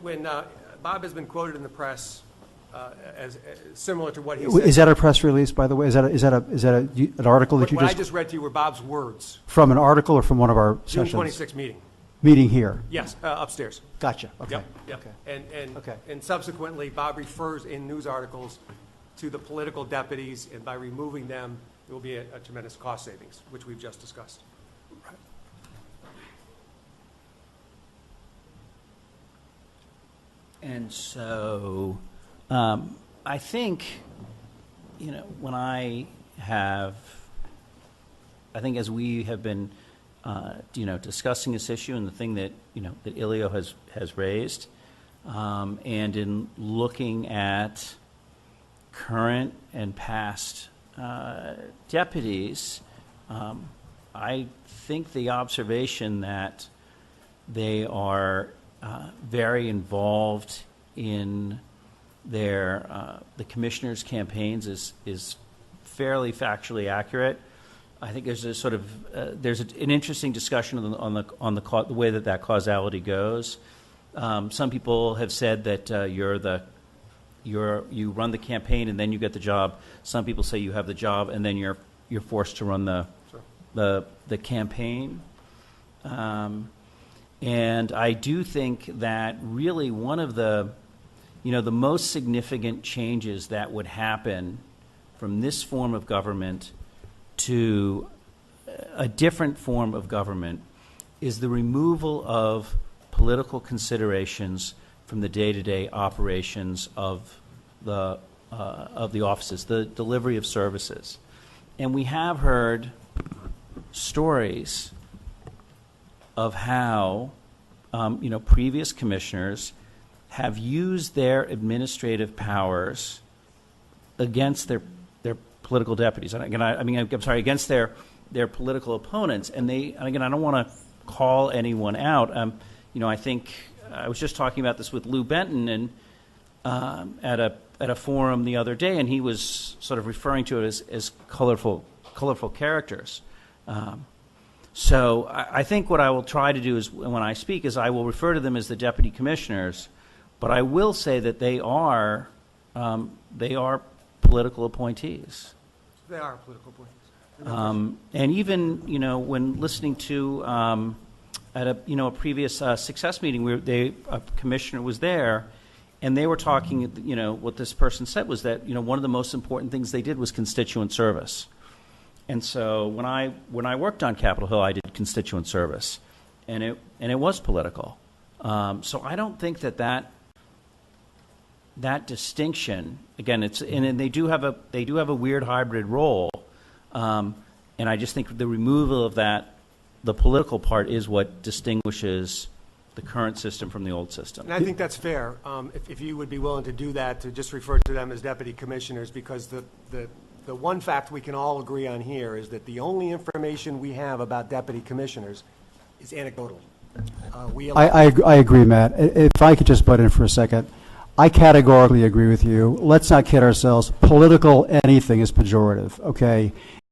When Bob has been quoted in the press as similar to what he said. Is that a press release, by the way? Is that an article that you What I just... just read to you were Bob's words. From an article or from one of our June sessions? 26th meeting. Meeting here? Yes, upstairs. Gotcha. Okay. Yep, yep. Okay. And subsequently, Bob refers in news articles to the political deputies, and by removing them, there will be a tremendous cost savings, which we've just discussed. And so I think, when I think as we have been, discussing this issue and the thing that, that Ilio has raised, and in looking at current and past deputies, I think the observation that they are very involved in their the commissioners' campaigns is fairly factually accurate. I think there's a sort of there's an interesting discussion on the way that causality goes. Some people have said that you run the campaign and then you get the job. Some people say you have the job and then you're forced to run the campaign. And I do think that really one of the most significant changes that would happen from this form of government to a different form of government is the removal of political considerations from the day-to-day operations of the offices, the delivery of services. And we have heard stories of how previous commissioners have used their administrative powers against their political deputies. And again, I'm sorry, against their political opponents. And again, I don't want to call anyone out. I think I was just talking about this with Lou Benton and at a forum the other day, and he was sort of referring to it as colorful characters. So I think what I will try to do is, when I speak, is I will refer to them as the deputy commissioners, but I will say that they are political appointees. They are political appointees. And even when listening to at a previous success meeting, where a commissioner was there, and they were talking. What this person said was that one of the most important things they did was constituent service. And so when I worked on Capitol Hill, I did constituent service, and it was political. So I don't think that distinction, again, and they do have a weird hybrid role, and I just think the removal of the political part is what distinguishes the current system from the old system. And I think that's fair. If you would be willing to do that, to just refer to them as deputy commissioners, because the one fact we can all agree on here is that the only information we have about deputy commissioners is anecdotal. I agree, Matt. If I could just butt in for a second. I categorically agree with you. Let's not kid ourselves. Political anything is pejorative, okay?